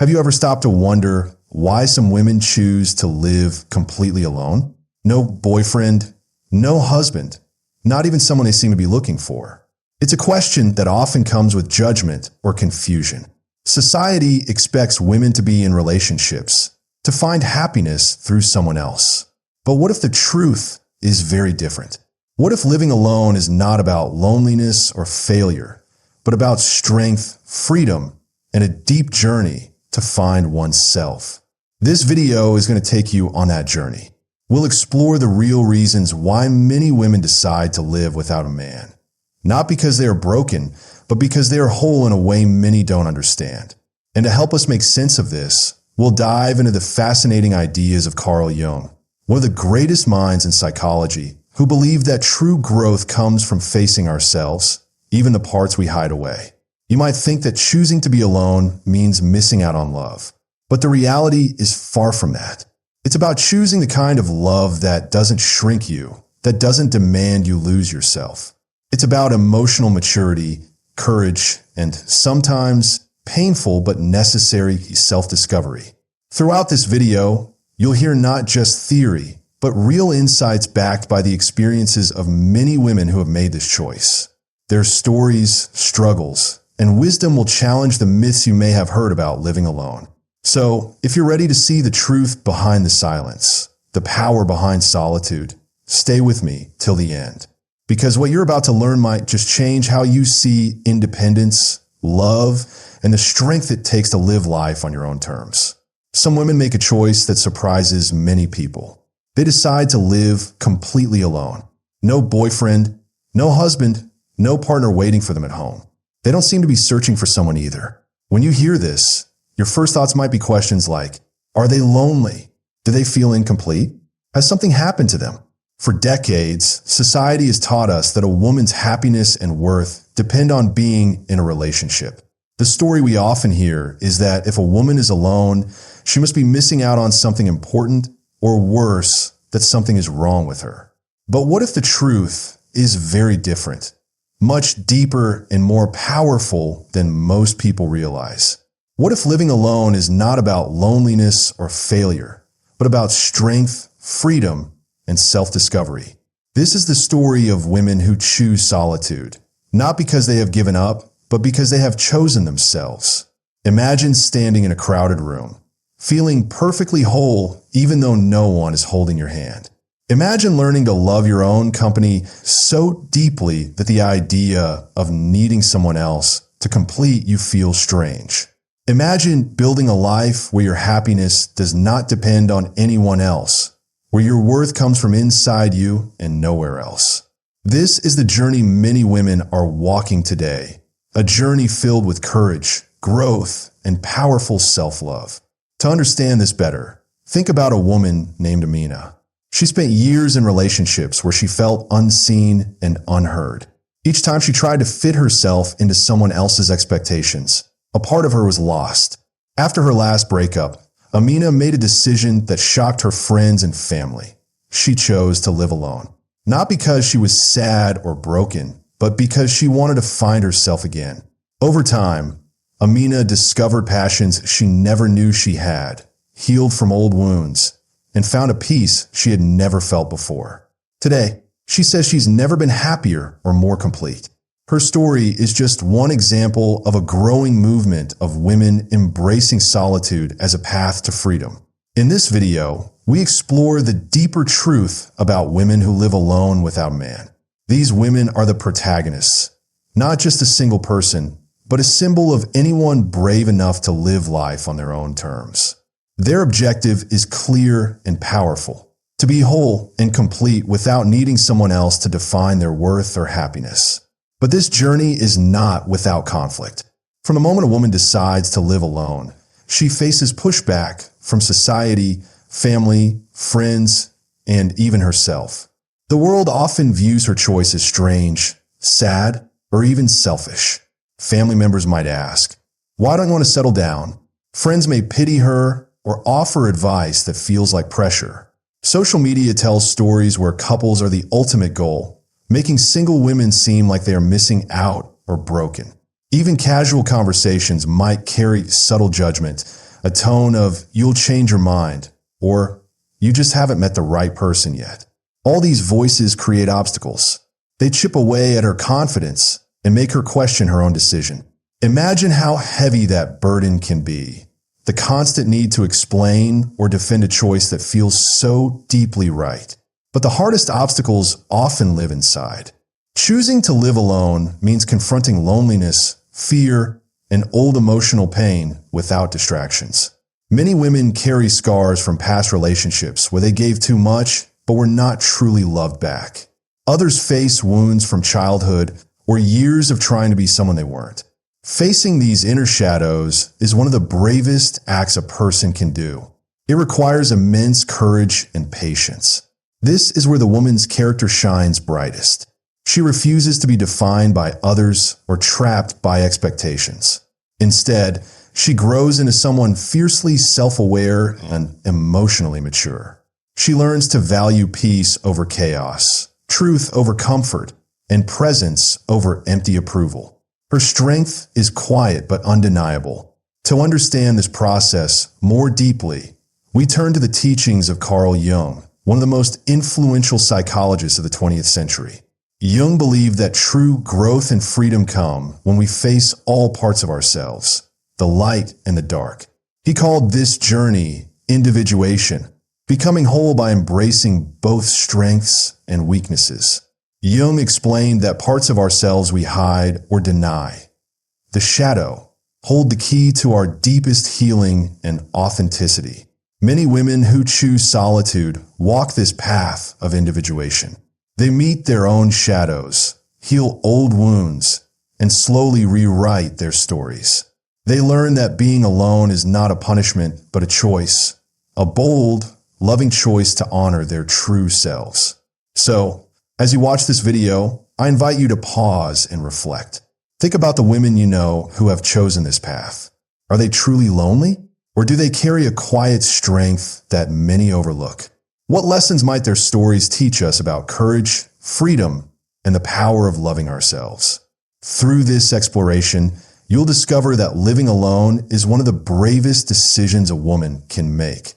Have you ever stopped to wonder why some women choose to live completely alone? No boyfriend, no husband, not even someone they seem to be looking for. It's a question that often comes with judgment or confusion. Society expects women to be in relationships, to find happiness through someone else. But what if the truth is very different? What if living alone is not about loneliness or failure, but about strength, freedom, and a deep journey to find oneself? This video is going to take you on that journey. We'll explore the real reasons why many women decide to live without a man. Not because they are broken, but because they are whole in a way many don't understand. And to help us make sense of this, we'll dive into the fascinating ideas of Carl Jung, one of the greatest minds in psychology, who believed that true growth comes from facing ourselves, even the parts we hide away. You might think that choosing to be alone means missing out on love, but the reality is far from that. It's about choosing the kind of love that doesn't shrink you, that doesn't demand you lose yourself. It's about emotional maturity, courage, and sometimes painful but necessary self-discovery. Throughout this video, you'll hear not just theory, but real insights backed by the experiences of many women who have made this choice. Their stories, struggles, and wisdom will challenge the myths you may have heard about living alone. So, if you're ready to see the truth behind the silence, the power behind solitude, stay with me till the end. Because what you're about to learn might just change how you see independence, love, and the strength it takes to live life on your own terms. Some women make a choice that surprises many people. They decide to live completely alone. No boyfriend, no husband, no partner waiting for them at home. They don't seem to be searching for someone either. When you hear this, your first thoughts might be questions like, are they lonely? Do they feel incomplete? Has something happened to them? For decades, society has taught us that a woman's happiness and worth depend on being in a relationship. The story we often hear is that if a woman is alone, she must be missing out on something important, or worse, that something is wrong with her. But what if the truth is very different, much deeper and more powerful than most people realize? What if living alone is not about loneliness or failure, but about strength, freedom, and self-discovery? This is the story of women who choose solitude, not because they have given up, but because they have chosen themselves. Imagine standing in a crowded room, feeling perfectly whole even though no one is holding your hand. Imagine learning to love your own company so deeply that the idea of needing someone else to complete you feels strange. Imagine building a life where your happiness does not depend on anyone else, where your worth comes from inside you and nowhere else. This is the journey many women are walking today, a journey filled with courage, growth, and powerful self-love. To understand this better, think about a woman named Amina. She spent years in relationships where she felt unseen and unheard. Each time she tried to fit herself into someone else's expectations, a part of her was lost. After her last breakup, Amina made a decision that shocked her friends and family. She chose to live alone. Not because she was sad or broken, but because she wanted to find herself again. Over time, Amina discovered passions she never knew she had, healed from old wounds, and found a peace she had never felt before. Today, she says she's never been happier or more complete. Her story is just one example of a growing movement of women embracing solitude as a path to freedom. In this video, we explore the deeper truth about women who live alone without a man. These women are the protagonists, not just a single person, but a symbol of anyone brave enough to live life on their own terms. Their objective is clear and powerful: to be whole and complete without needing someone else to define their worth or happiness. But this journey is not without conflict. From the moment a woman decides to live alone, she faces pushback from society, family, friends, and even herself. The world often views her choice as strange, sad, or even selfish. Family members might ask, "Why don't you want to settle down?" Friends may pity her or offer advice that feels like pressure. Social media tells stories where couples are the ultimate goal, making single women seem like they are missing out or broken. Even casual conversations might carry subtle judgment, a tone of, "You'll change your mind," or "You just haven't met the right person yet." All these voices create obstacles. They chip away at her confidence and make her question her own decision. Imagine how heavy that burden can be. The constant need to explain or defend a choice that feels so deeply right. But the hardest obstacles often live inside. Choosing to live alone means confronting loneliness, fear, and old emotional pain without distractions. Many women carry scars from past relationships where they gave too much but were not truly loved back. Others face wounds from childhood or years of trying to be someone they weren't. Facing these inner shadows is one of the bravest acts a person can do. It requires immense courage and patience. This is where the woman's character shines brightest. She refuses to be defined by others or trapped by expectations. Instead, she grows into someone fiercely self-aware and emotionally mature. She learns to value peace over chaos, truth over comfort, and presence over empty approval. Her strength is quiet but undeniable. To understand this process more deeply, we turn to the teachings of Carl Jung, one of the most influential psychologists of the 20th century. Jung believed that true growth and freedom come when we face all parts of ourselves, the light and the dark. He called this journey individuation, becoming whole by embracing both strengths and weaknesses. Jung explained that parts of ourselves we hide or deny, the shadow, hold the key to our deepest healing and authenticity. Many women who choose solitude walk this path of individuation. They meet their own shadows, heal old wounds, and slowly rewrite their stories. They learn that being alone is not a punishment, but a choice, a bold, loving choice to honor their true selves. So, as you watch this video, I invite you to pause and reflect. Think about the women you know who have chosen this path. Are they truly lonely? Or do they carry a quiet strength that many overlook? What lessons might their stories teach us about courage, freedom, and the power of loving ourselves? Through this exploration, you'll discover that living alone is one of the bravest decisions a woman can make,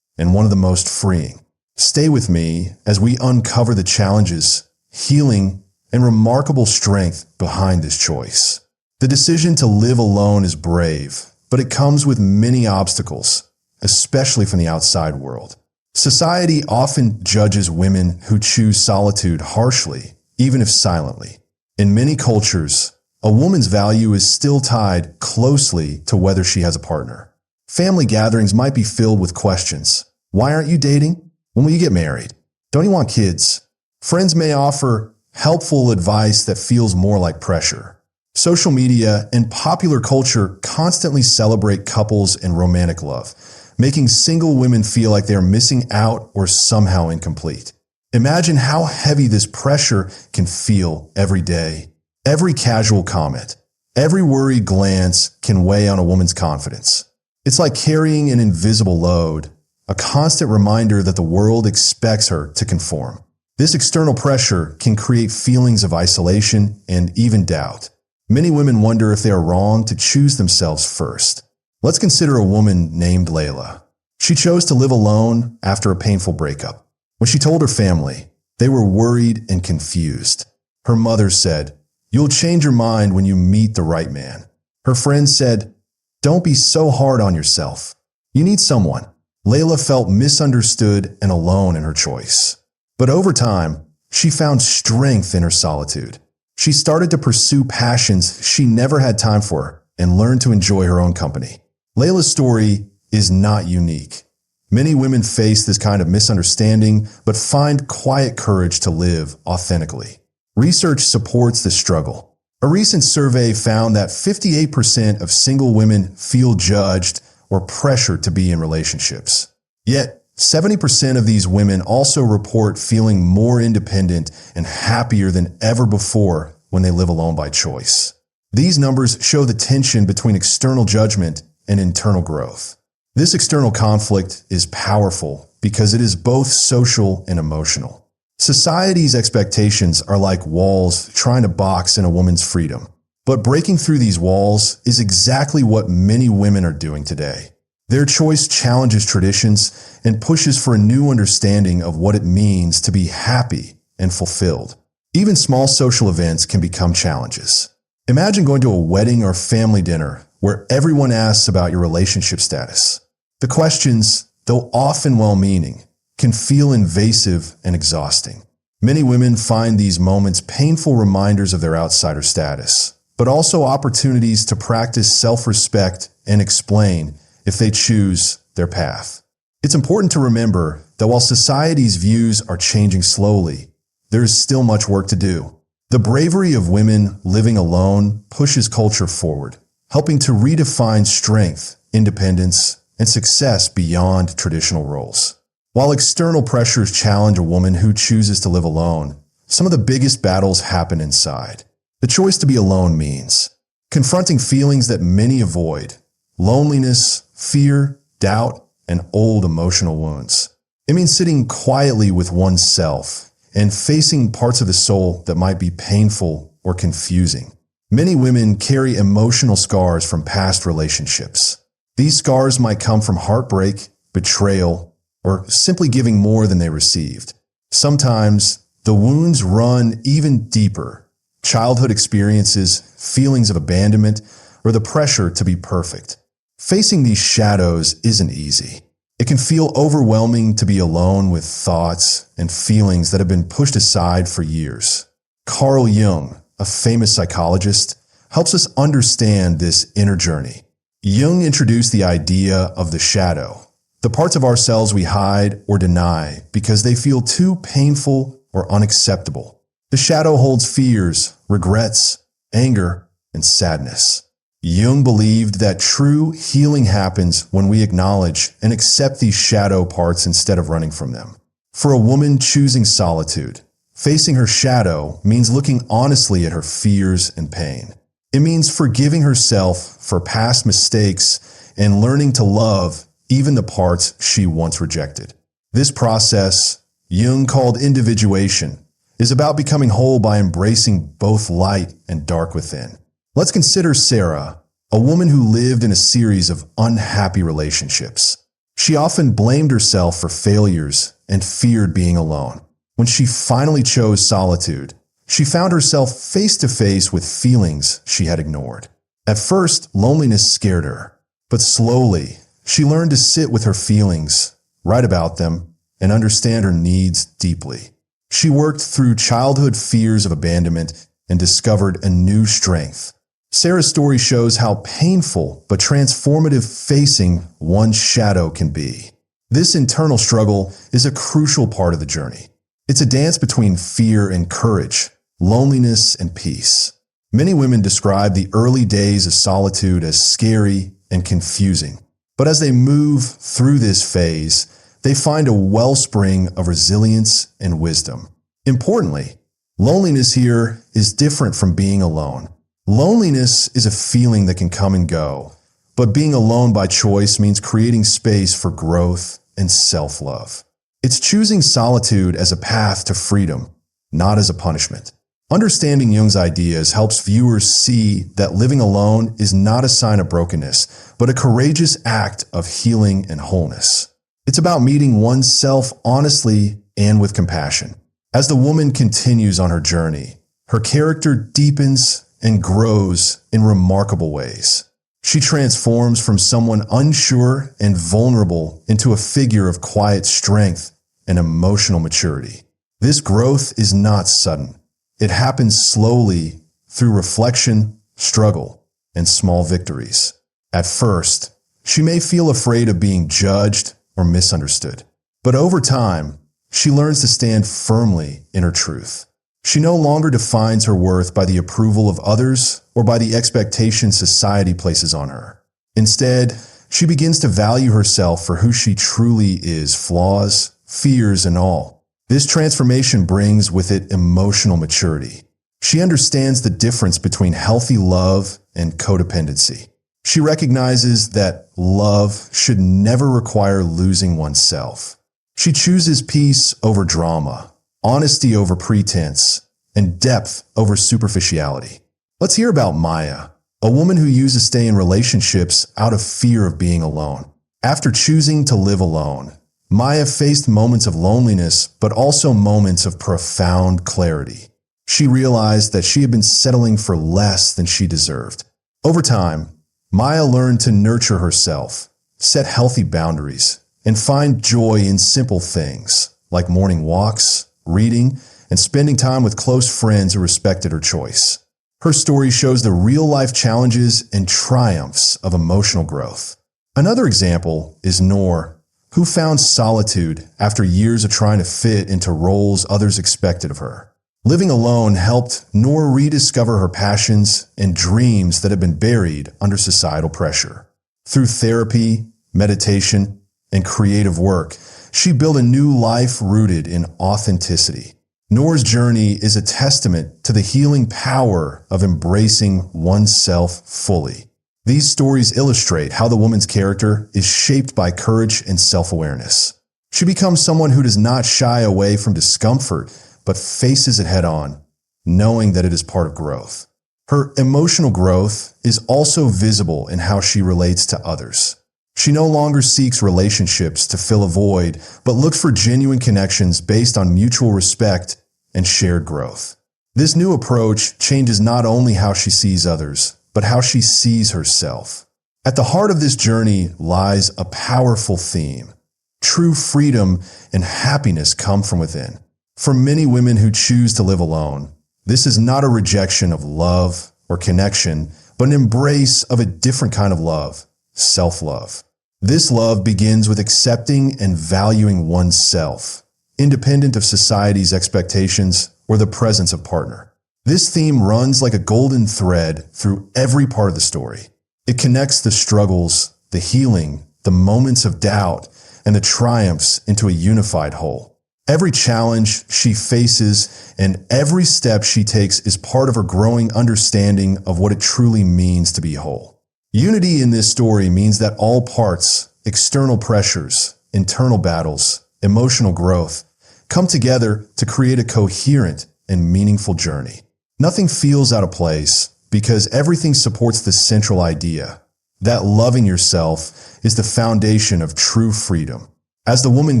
and one of the most freeing. Stay with me as we uncover the challenges, healing, and remarkable strength behind this choice. The decision to live alone is brave, but it comes with many obstacles, especially from the outside world. Society often judges women who choose solitude harshly, even if silently. In many cultures, a woman's value is still tied closely to whether she has a partner. Family gatherings might be filled with questions. Why aren't you dating? When will you get married? Don't you want kids? Friends may offer helpful advice that feels more like pressure. Social media and popular culture constantly celebrate couples and romantic love, making single women feel like they are missing out or somehow incomplete. Imagine how heavy this pressure can feel every day. Every casual comment, every worried glance can weigh on a woman's confidence. It's like carrying an invisible load, a constant reminder that the world expects her to conform. This external pressure can create feelings of isolation and even doubt. Many women wonder if they are wrong to choose themselves first. Let's consider a woman named Layla. She chose to live alone after a painful breakup. When she told her family, they were worried and confused. Her mother said, "You'll change your mind when you meet the right man." Her friends said, "Don't be so hard on yourself. You need someone." Layla felt misunderstood and alone in her choice. But over time, she found strength in her solitude. She started to pursue passions she never had time for and learned to enjoy her own company. Layla's story is not unique. Many women face this kind of misunderstanding, but find quiet courage to live authentically. Research supports this struggle. A recent survey found that 58% of single women feel judged or pressured to be in relationships. Yet, 70% of these women also report feeling more independent and happier than ever before when they live alone by choice. These numbers show the tension between external judgment and internal growth. This external conflict is powerful because it is both social and emotional. Society's expectations are like walls trying to box in a woman's freedom. But breaking through these walls is exactly what many women are doing today. Their choice challenges traditions and pushes for a new understanding of what it means to be happy and fulfilled. Even small social events can become challenges. Imagine going to a wedding or family dinner where everyone asks about your relationship status. The questions, though often well-meaning, can feel invasive and exhausting. Many women find these moments painful reminders of their outsider status, but also opportunities to practice self-respect and explain if they choose their path. It's important to remember that while society's views are changing slowly, there is still much work to do. The bravery of women living alone pushes culture forward, helping to redefine strength, independence, and success beyond traditional roles. While external pressures challenge a woman who chooses to live alone, some of the biggest battles happen inside. The choice to be alone means confronting feelings that many avoid: loneliness, fear, doubt, and old emotional wounds. It means sitting quietly with oneself and facing parts of the soul that might be painful or confusing. Many women carry emotional scars from past relationships. These scars might come from heartbreak, betrayal, or simply giving more than they received. Sometimes, the wounds run even deeper: childhood experiences, feelings of abandonment, or the pressure to be perfect. Facing these shadows isn't easy. It can feel overwhelming to be alone with thoughts and feelings that have been pushed aside for years. Carl Jung, a famous psychologist, helps us understand this inner journey. Jung introduced the idea of the shadow, the parts of ourselves we hide or deny because they feel too painful or unacceptable. The shadow holds fears, regrets, anger, and sadness. Jung believed that true healing happens when we acknowledge and accept these shadow parts instead of running from them. For a woman choosing solitude, facing her shadow means looking honestly at her fears and pain. It means forgiving herself for past mistakes and learning to love even the parts she once rejected. This process, Jung called individuation, is about becoming whole by embracing both light and dark within. Let's consider Sarah, a woman who lived in a series of unhappy relationships. She often blamed herself for failures and feared being alone. When she finally chose solitude, she found herself face to face with feelings she had ignored. At first, loneliness scared her, but slowly, she learned to sit with her feelings, write about them, and understand her needs deeply. She worked through childhood fears of abandonment and discovered a new strength. Sarah's story shows how painful but transformative facing one's shadow can be. This internal struggle is a crucial part of the journey. It's a dance between fear and courage, loneliness and peace. Many women describe the early days of solitude as scary and confusing, but as they move through this phase, they find a wellspring of resilience and wisdom. Importantly, loneliness here is different from being alone. Loneliness is a feeling that can come and go, but being alone by choice means creating space for growth and self-love. It's choosing solitude as a path to freedom, not as a punishment. Understanding Jung's ideas helps viewers see that living alone is not a sign of brokenness, but a courageous act of healing and wholeness. It's about meeting oneself honestly and with compassion. As the woman continues on her journey, her character deepens and grows in remarkable ways. She transforms from someone unsure and vulnerable into a figure of quiet strength and emotional maturity. This growth is not sudden. It happens slowly through reflection, struggle, and small victories. At first, she may feel afraid of being judged or misunderstood, but over time, she learns to stand firmly in her truth. She no longer defines her worth by the approval of others or by the expectations society places on her. Instead, she begins to value herself for who she truly is, flaws, fears, and all. This transformation brings with it emotional maturity. She understands the difference between healthy love and codependency. She recognizes that love should never require losing oneself. She chooses peace over drama, honesty over pretense, and depth over superficiality. Let's hear about Maya, a woman who used to stay in relationships out of fear of being alone. After choosing to live alone, Maya faced moments of loneliness, but also moments of profound clarity. She realized that she had been settling for less than she deserved. Over time, Maya learned to nurture herself, set healthy boundaries, and find joy in simple things like morning walks, reading, and spending time with close friends who respected her choice. Her story shows the real-life challenges and triumphs of emotional growth. Another example is Noor, who found solitude after years of trying to fit into roles others expected of her. Living alone helped Noor rediscover her passions and dreams that had been buried under societal pressure. Through therapy, meditation, and creative work, she built a new life rooted in authenticity. Noor's journey is a testament to the healing power of embracing oneself fully. These stories illustrate how the woman's character is shaped by courage and self-awareness. She becomes someone who does not shy away from discomfort, but faces it head-on, knowing that it is part of growth. Her emotional growth is also visible in how she relates to others. She no longer seeks relationships to fill a void, but looks for genuine connections based on mutual respect and shared growth. This new approach changes not only how she sees others, but how she sees herself. At the heart of this journey lies a powerful theme. True freedom and happiness come from within. For many women who choose to live alone, this is not a rejection of love or connection, but an embrace of a different kind of love, self-love. This love begins with accepting and valuing oneself, independent of society's expectations or the presence of partner. This theme runs like a golden thread through every part of the story. It connects the struggles, the healing, the moments of doubt, and the triumphs into a unified whole. Every challenge she faces and every step she takes is part of her growing understanding of what it truly means to be whole. Unity in this story means that all parts, external pressures, internal battles, emotional growth, come together to create a coherent and meaningful journey. Nothing feels out of place because everything supports the central idea that loving yourself is the foundation of true freedom. As the woman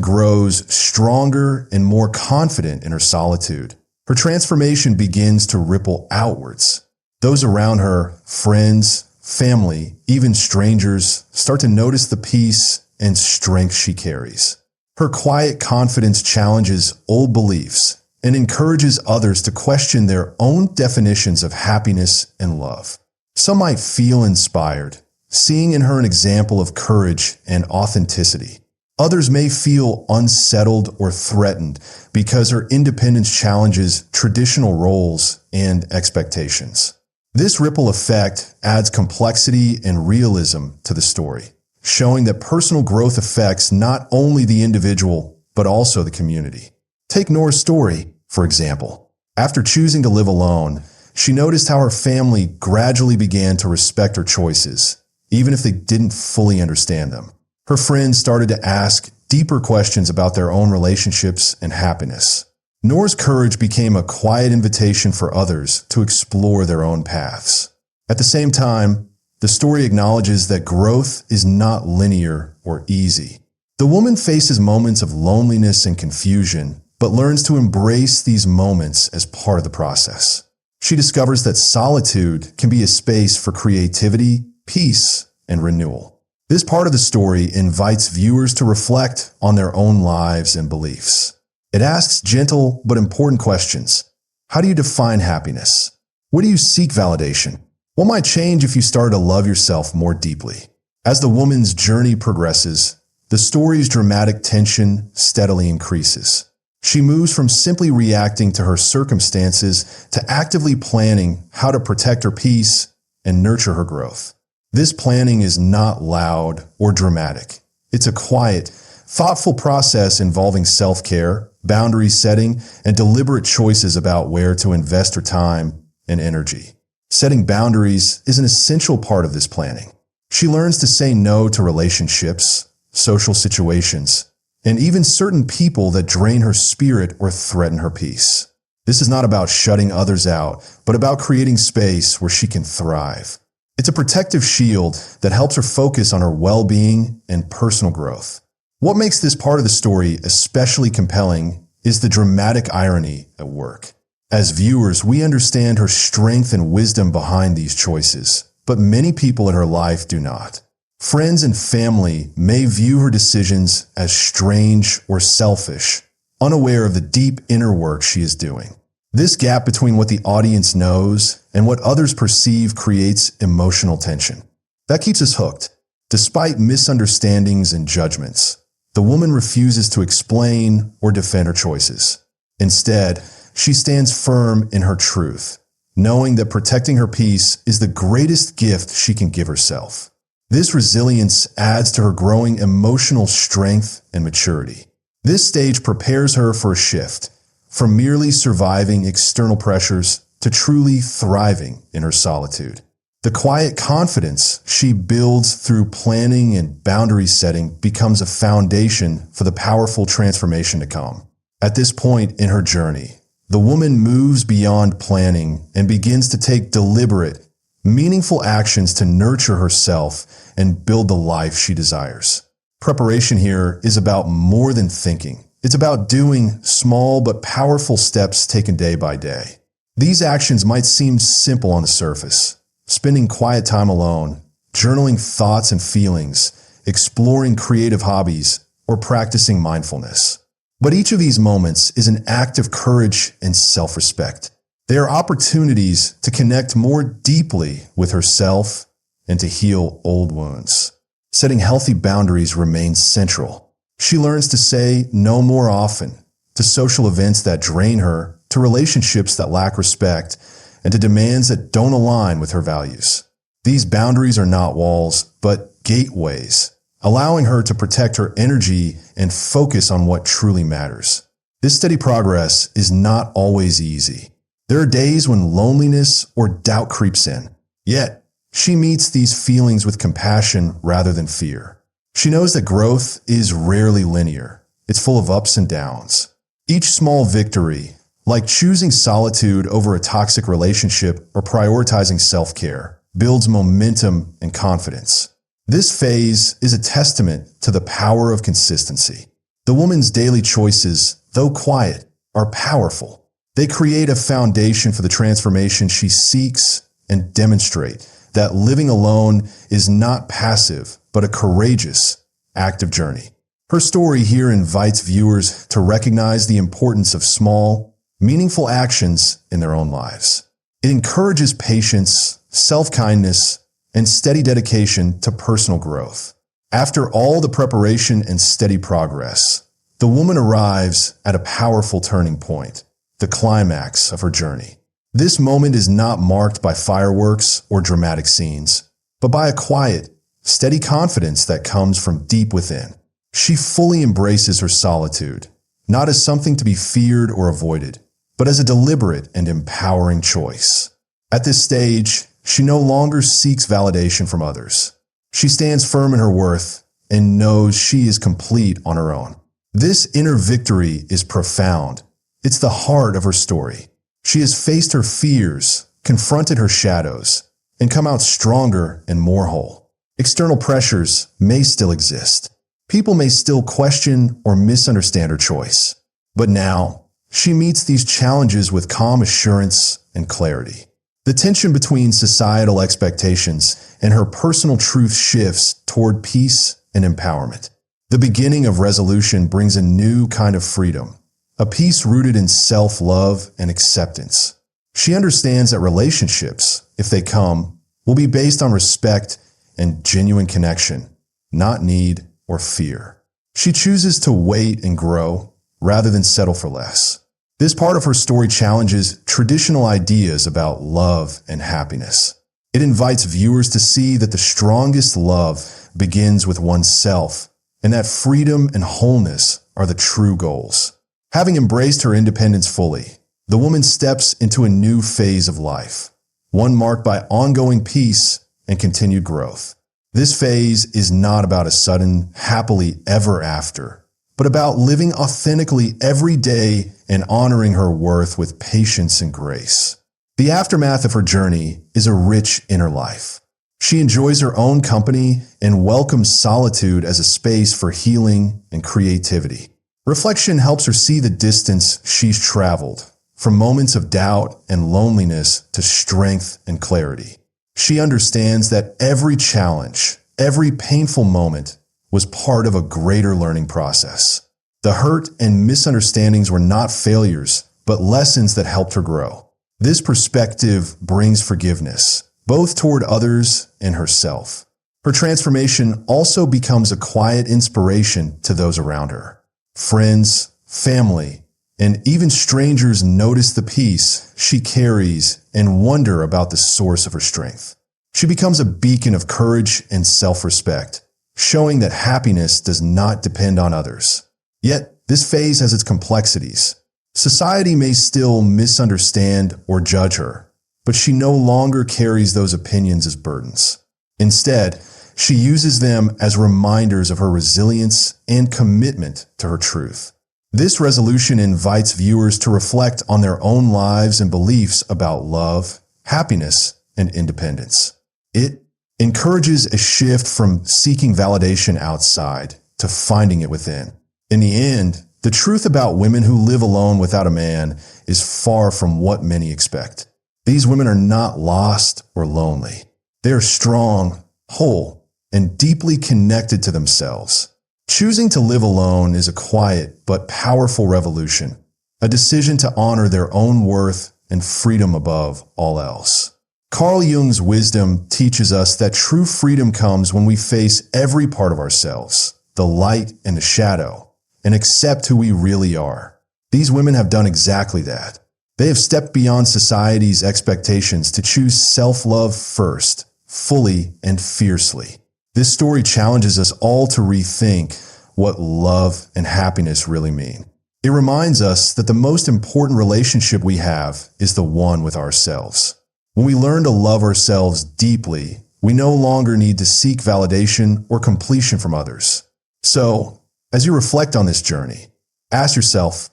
grows stronger and more confident in her solitude, her transformation begins to ripple outwards. Those around her, friends, family, even strangers, start to notice the peace and strength she carries. Her quiet confidence challenges old beliefs and encourages others to question their own definitions of happiness and love. Some might feel inspired, seeing in her an example of courage and authenticity. Others may feel unsettled or threatened because her independence challenges traditional roles and expectations. This ripple effect adds complexity and realism to the story, showing that personal growth affects not only the individual, but also the community. Take Noor's story, for example. After choosing to live alone, she noticed how her family gradually began to respect her choices, even if they didn't fully understand them. Her friends started to ask deeper questions about their own relationships and happiness. Noor's courage became a quiet invitation for others to explore their own paths. At the same time, the story acknowledges that growth is not linear or easy. The woman faces moments of loneliness and confusion, but learns to embrace these moments as part of the process. She discovers that solitude can be a space for creativity, peace, and renewal. This part of the story invites viewers to reflect on their own lives and beliefs. It asks gentle but important questions. How do you define happiness? Where do you seek validation? What might change if you start to love yourself more deeply? As the woman's journey progresses, the story's dramatic tension steadily increases. She moves from simply reacting to her circumstances to actively planning how to protect her peace and nurture her growth. This planning is not loud or dramatic. It's a quiet, thoughtful process involving self-care, boundary setting, and deliberate choices about where to invest her time and energy. Setting boundaries is an essential part of this planning. She learns to say no to relationships, social situations, and even certain people that drain her spirit or threaten her peace. This is not about shutting others out, but about creating space where she can thrive. It's a protective shield that helps her focus on her well-being and personal growth. What makes this part of the story especially compelling is the dramatic irony at work. As viewers, we understand her strength and wisdom behind these choices, but many people in her life do not. Friends and family may view her decisions as strange or selfish, unaware of the deep inner work she is doing. This gap between what the audience knows and what others perceive creates emotional tension. That keeps us hooked. Despite misunderstandings and judgments, the woman refuses to explain or defend her choices. Instead, she stands firm in her truth, knowing that protecting her peace is the greatest gift she can give herself. This resilience adds to her growing emotional strength and maturity. This stage prepares her for a shift, from merely surviving external pressures to truly thriving in her solitude. The quiet confidence she builds through planning and boundary setting becomes a foundation for the powerful transformation to come. At this point in her journey, the woman moves beyond planning and begins to take deliberate, meaningful actions to nurture herself and build the life she desires. Preparation here is about more than thinking. It's about doing small but powerful steps taken day by day. These actions might seem simple on the surface. Spending quiet time alone, journaling thoughts and feelings, exploring creative hobbies, or practicing mindfulness. But each of these moments is an act of courage and self-respect. They are opportunities to connect more deeply with herself and to heal old wounds. Setting healthy boundaries remains central. She learns to say no more often, to social events that drain her, to relationships that lack respect, and to demands that don't align with her values. These boundaries are not walls, but gateways, allowing her to protect her energy and focus on what truly matters. This steady progress is not always easy. There are days when loneliness or doubt creeps in. Yet, she meets these feelings with compassion rather than fear. She knows that growth is rarely linear. It's full of ups and downs. Each small victory, like choosing solitude over a toxic relationship or prioritizing self-care, builds momentum and confidence. This phase is a testament to the power of consistency. The woman's daily choices, though quiet, are powerful. They create a foundation for the transformation she seeks and demonstrate that living alone is not passive, but a courageous, active journey. Her story here invites viewers to recognize the importance of small, meaningful actions in their own lives. It encourages patience, self-kindness, and steady dedication to personal growth. After all the preparation and steady progress, the woman arrives at a powerful turning point, the climax of her journey. This moment is not marked by fireworks or dramatic scenes, but by a quiet, steady confidence that comes from deep within. She fully embraces her solitude, not as something to be feared or avoided, but as a deliberate and empowering choice. At this stage, she no longer seeks validation from others. She stands firm in her worth and knows she is complete on her own. This inner victory is profound. It's the heart of her story. She has faced her fears, confronted her shadows, and come out stronger and more whole. External pressures may still exist. People may still question or misunderstand her choice. But now, she meets these challenges with calm assurance and clarity. The tension between societal expectations and her personal truth shifts toward peace and empowerment. The beginning of resolution brings a new kind of freedom, a peace rooted in self-love and acceptance. She understands that relationships, if they come, will be based on respect and genuine connection, not need or fear. She chooses to wait and grow rather than settle for less. This part of her story challenges traditional ideas about love and happiness. It invites viewers to see that the strongest love begins with oneself, and that freedom and wholeness are the true goals. Having embraced her independence fully, the woman steps into a new phase of life, one marked by ongoing peace and continued growth. This phase is not about a sudden, happily ever after, but about living authentically every day and honoring her worth with patience and grace. The aftermath of her journey is a rich inner life. She enjoys her own company and welcomes solitude as a space for healing and creativity. Reflection helps her see the distance she's traveled, from moments of doubt and loneliness to strength and clarity. She understands that every challenge, every painful moment was part of a greater learning process. The hurt and misunderstandings were not failures, but lessons that helped her grow. This perspective brings forgiveness, both toward others and herself. Her transformation also becomes a quiet inspiration to those around her. Friends, family, and even strangers notice the peace she carries and wonder about the source of her strength. She becomes a beacon of courage and self-respect, showing that happiness does not depend on others. Yet, this phase has its complexities. Society may still misunderstand or judge her, but she no longer carries those opinions as burdens. Instead, she uses them as reminders of her resilience and commitment to her truth. This resolution invites viewers to reflect on their own lives and beliefs about love, happiness, and independence. It encourages a shift from seeking validation outside to finding it within. In the end, the truth about women who live alone without a man is far from what many expect. These women are not lost or lonely. They are strong, whole, and deeply connected to themselves. Choosing to live alone is a quiet but powerful revolution, a decision to honor their own worth and freedom above all else. Carl Jung's wisdom teaches us that true freedom comes when we face every part of ourselves, the light and the shadow, and accept who we really are. These women have done exactly that. They have stepped beyond society's expectations to choose self-love first, fully and fiercely. This story challenges us all to rethink what love and happiness really mean. It reminds us that the most important relationship we have is the one with ourselves. When we learn to love ourselves deeply, we no longer need to seek validation or completion from others. So, as you reflect on this journey, ask yourself,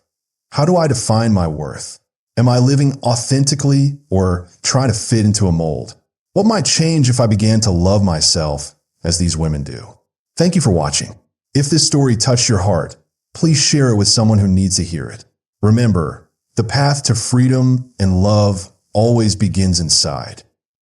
how do I define my worth? Am I living authentically or trying to fit into a mold? What might change if I began to love myself as these women do? Thank you for watching. If this story touched your heart, please share it with someone who needs to hear it. Remember, the path to freedom and love always begins inside.